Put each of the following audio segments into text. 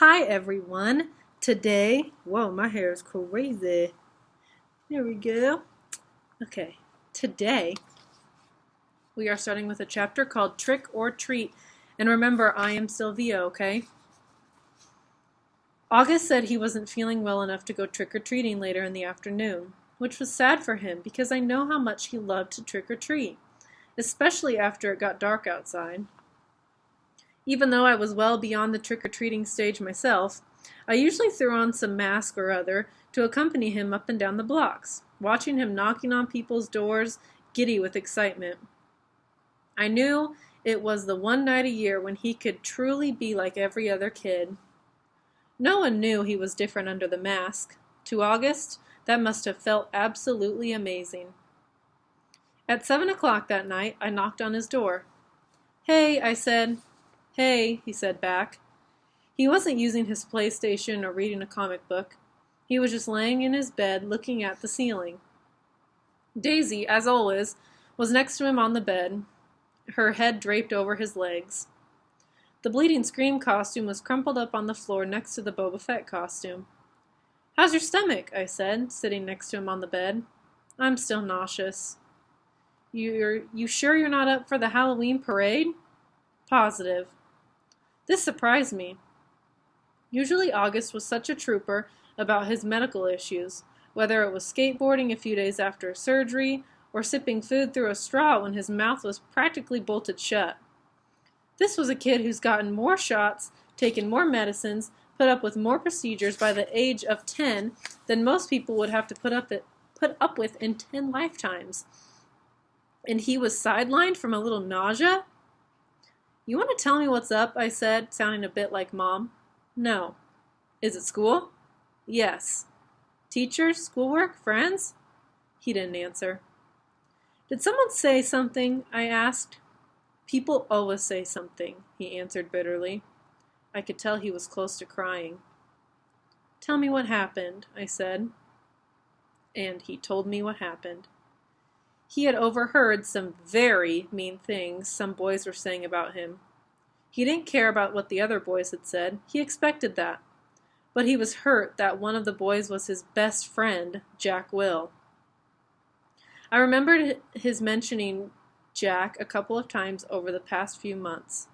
Hi everyone. Today, whoa, my hair is crazy. There we go. Okay, today we are starting with a chapter called Trick or Treat. And remember, I am Sylvia, okay? August said he wasn't feeling well enough to go trick-or-treating later in the afternoon, which was sad for him because I know how much he loved to trick-or-treat, especially after it got dark outside. Even though I was well beyond the trick-or-treating stage myself, I usually threw on some mask or other to accompany him up and down the blocks, watching him knocking on people's doors, giddy with excitement. I knew it was the one night a year when he could truly be like every other kid. No one knew he was different under the mask. To August, that must have felt absolutely amazing. At 7 o'clock that night, I knocked on his door. "Hey," I said. "Hey," he said back. He wasn't using his PlayStation or reading a comic book. He was just laying in his bed looking at the ceiling. Daisy, as always, was next to him on the bed, her head draped over his legs. The Bleeding Scream costume was crumpled up on the floor next to the Boba Fett costume. "How's your stomach?" I said, sitting next to him on the bed. "I'm still nauseous." You sure you're not up for the Halloween parade?" "Positive." This surprised me. Usually August was such a trooper about his medical issues, whether it was skateboarding a few days after a surgery or sipping food through a straw when his mouth was practically bolted shut. This was a kid who's gotten more shots, taken more medicines, put up with more procedures by the age of 10 than most people would have to put up with in 10 lifetimes. And he was sidelined from a little nausea? "You want to tell me what's up?" I said, sounding a bit like Mom. "No." "Is it school?" "Yes." "Teachers, schoolwork, friends?" He didn't answer. "Did someone say something?" I asked. "People always say something," he answered bitterly. I could tell he was close to crying. "Tell me what happened," I said. And he told me what happened. He had overheard some very mean things some boys were saying about him. He didn't care about what the other boys had said. He expected that. But he was hurt that one of the boys was his best friend, Jack Will. I remembered his mentioning Jack a couple of times over the past few months.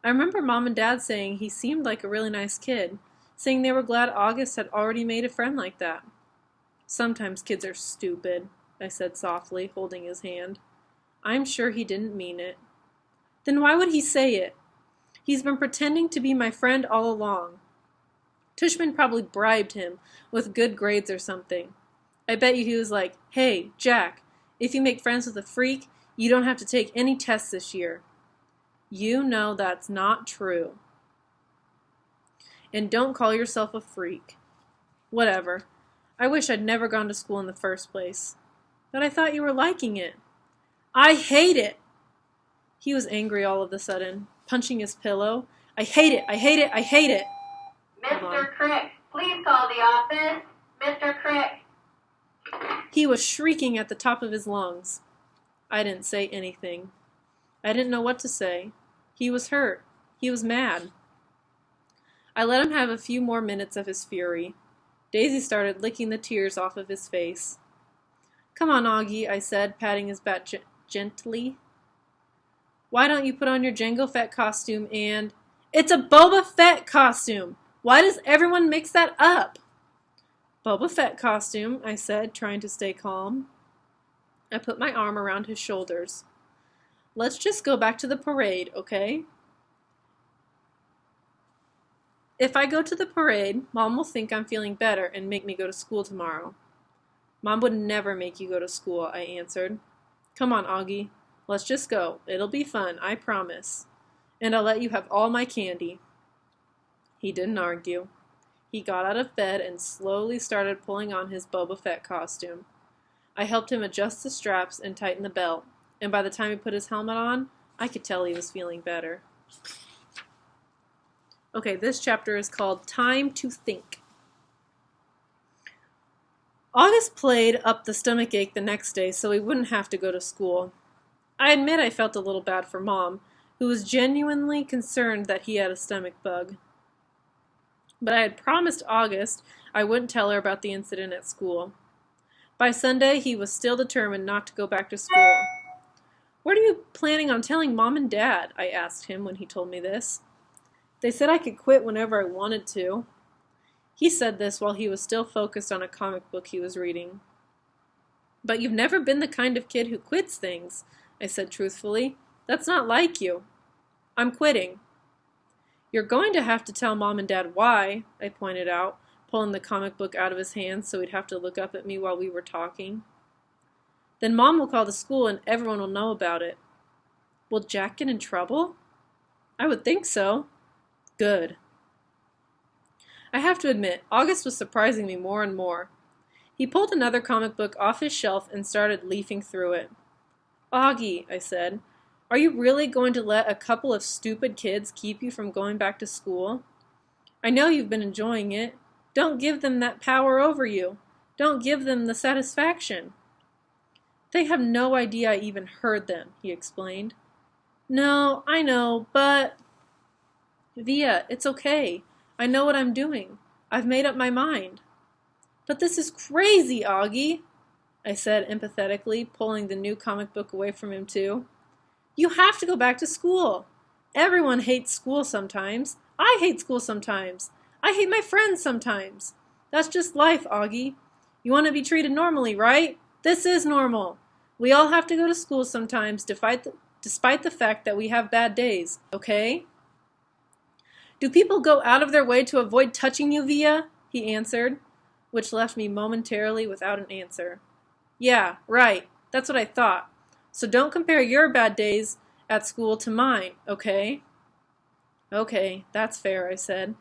I remember Mom and Dad saying he seemed like a really nice kid, saying they were glad August had already made a friend like that. "Sometimes kids are stupid," I said softly, holding his hand. I'm sure he didn't mean it. "Then why would he say it? He's been pretending to be my friend all along. Tushman probably bribed him with good grades or something. I bet you he was like, 'Hey, Jack, if you make friends with a freak, you don't have to take any tests this year.' You know that's not true. And don't call yourself a freak. Whatever. I wish I'd never gone to school in the first place. But I thought you were liking it." "I hate it!" He was angry all of a sudden, punching his pillow. "I hate it! I hate it! I hate it!" Mr. Crick, please call the office. Mr. Crick. He was shrieking at the top of his lungs. I didn't say anything. I didn't know what to say. He was hurt. He was mad. I let him have a few more minutes of his fury. Daisy started licking the tears off of his face. "Come on, Augie," I said, patting his back gently. "Why don't you put on your Jango Fett costume and—" "It's a Boba Fett costume! Why does everyone mix that up?" "Boba Fett costume," I said, trying to stay calm. I put my arm around his shoulders. "Let's just go back to the parade, okay? If I go to the parade, Mom will think I'm feeling better and make me go to school tomorrow." "Mom would never make you go to school," I answered. "Come on, Augie. Let's just go. It'll be fun, I promise. And I'll let you have all my candy." He didn't argue. He got out of bed and slowly started pulling on his Boba Fett costume. I helped him adjust the straps and tighten the belt, and by the time he put his helmet on, I could tell he was feeling better. Okay, this chapter is called Time to Think. August played up the stomachache the next day so he wouldn't have to go to school. I admit I felt a little bad for Mom, who was genuinely concerned that he had a stomach bug. But I had promised August I wouldn't tell her about the incident at school. By Sunday, he was still determined not to go back to school. "What are you planning on telling Mom and Dad?" I asked him when he told me this. "They said I could quit whenever I wanted to." He said this while he was still focused on a comic book he was reading. "But you've never been the kind of kid who quits things," I said truthfully. "That's not like you." "I'm quitting." "You're going to have to tell Mom and Dad why," I pointed out, pulling the comic book out of his hands so he'd have to look up at me while we were talking. "Then Mom will call the school and everyone will know about it." "Will Jack get in trouble?" "I would think so." "Good." I have to admit, August was surprising me more and more. He pulled another comic book off his shelf and started leafing through it. "Augie," I said, "are you really going to let a couple of stupid kids keep you from going back to school? I know you've been enjoying it. Don't give them that power over you. Don't give them the satisfaction." "They have no idea I even heard them," he explained. "No, I know, but—" "Via, it's okay. I know what I'm doing. I've made up my mind." "But this is crazy, Augie," I said empathetically, pulling the new comic book away from him too. "You have to go back to school. Everyone hates school sometimes. I hate school sometimes. I hate my friends sometimes. That's just life, Augie. You want to be treated normally, right? This is normal. We all have to go to school sometimes, despite the fact that we have bad days, okay?" "Do people go out of their way to avoid touching you, Via?" he answered, which left me momentarily without an answer. "Yeah, right. That's what I thought. So don't compare your bad days at school to mine, okay?" "Okay, that's fair," I said.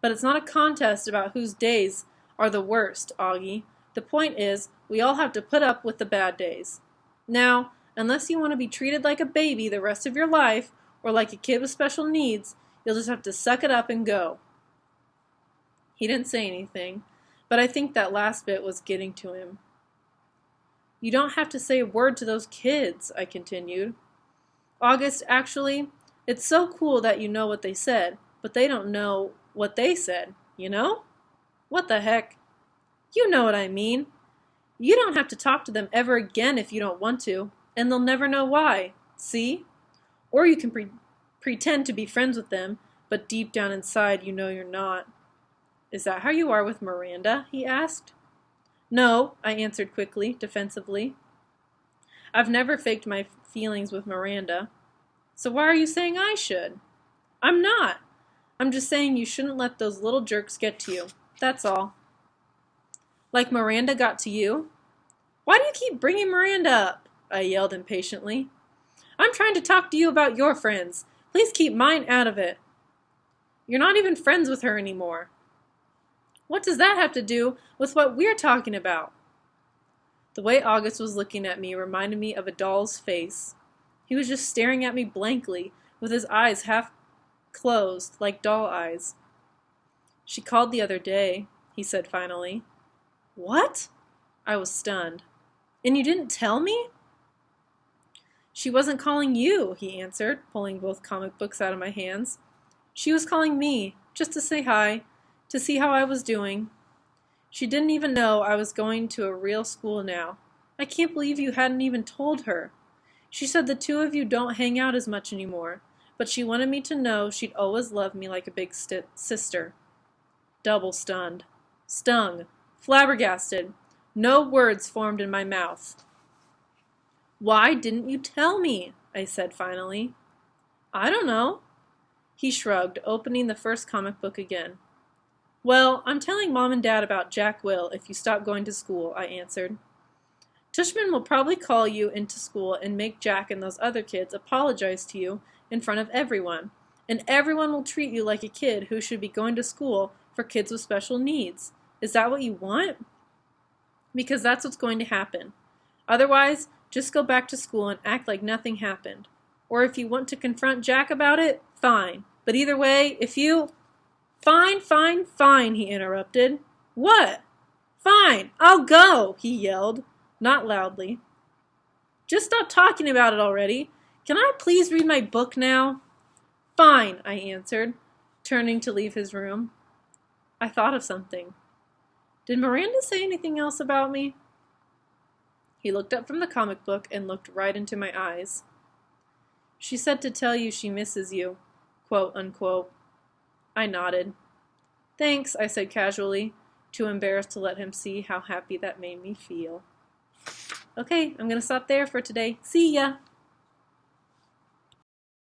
"But it's not a contest about whose days are the worst, Augie. The point is, we all have to put up with the bad days. Now, unless you want to be treated like a baby the rest of your life, or like a kid with special needs, you'll just have to suck it up and go." He didn't say anything, but I think that last bit was getting to him. "You don't have to say a word to those kids," I continued. "August, actually, it's so cool that you know what they said, but they don't know what they said, you know?" "What the heck?" "You know what I mean. You don't have to talk to them ever again if you don't want to, and they'll never know why. See? Or you can pretend to be friends with them, but deep down inside you know you're not." "Is that how you are with Miranda?" he asked. "No," I answered quickly, defensively. "I've never faked my feelings with Miranda. So why are you saying I should?" "I'm not. I'm just saying you shouldn't let those little jerks get to you. That's all." "Like Miranda got to you?" "Why do you keep bringing Miranda up?" I yelled impatiently. "I'm trying to talk to you about your friends. Please keep mine out of it." "You're not even friends with her anymore." "What does that have to do with what we're talking about?" The way August was looking at me reminded me of a doll's face. He was just staring at me blankly, with his eyes half closed, like doll eyes. "She called the other day," he said finally. "What?" I was stunned. "And you didn't tell me?" "She wasn't calling you," he answered, pulling both comic books out of my hands. "She was calling me, just to say hi, to see how I was doing. She didn't even know I was going to a real school now. I can't believe you hadn't even told her. She said the two of you don't hang out as much anymore, but she wanted me to know she'd always love me like a big sister." Double stunned. Stung. Flabbergasted. No words formed in my mouth. "Why didn't you tell me?" I said finally. "I don't know." He shrugged, opening the first comic book again. "Well, I'm telling Mom and Dad about Jack Will if you stop going to school," I answered. "Tushman will probably call you into school and make Jack and those other kids apologize to you in front of everyone, and everyone will treat you like a kid who should be going to school for kids with special needs. Is that what you want?" "Because that's what's going to happen. Otherwise, just go back to school and act like nothing happened. Or if you want to confront Jack about it, fine. But either way, if you—" "Fine, fine, fine," he interrupted. "What?" "Fine, I'll go," he yelled, not loudly. "Just stop talking about it already. Can I please read my book now?" "Fine," I answered, turning to leave his room. I thought of something. Did Miranda say anything else about me? He looked up from the comic book and looked right into my eyes. She said to tell you she misses you, quote unquote. I nodded. Thanks, I said casually, too embarrassed to let him see how happy that made me feel. Okay, I'm going to stop there for today. See ya!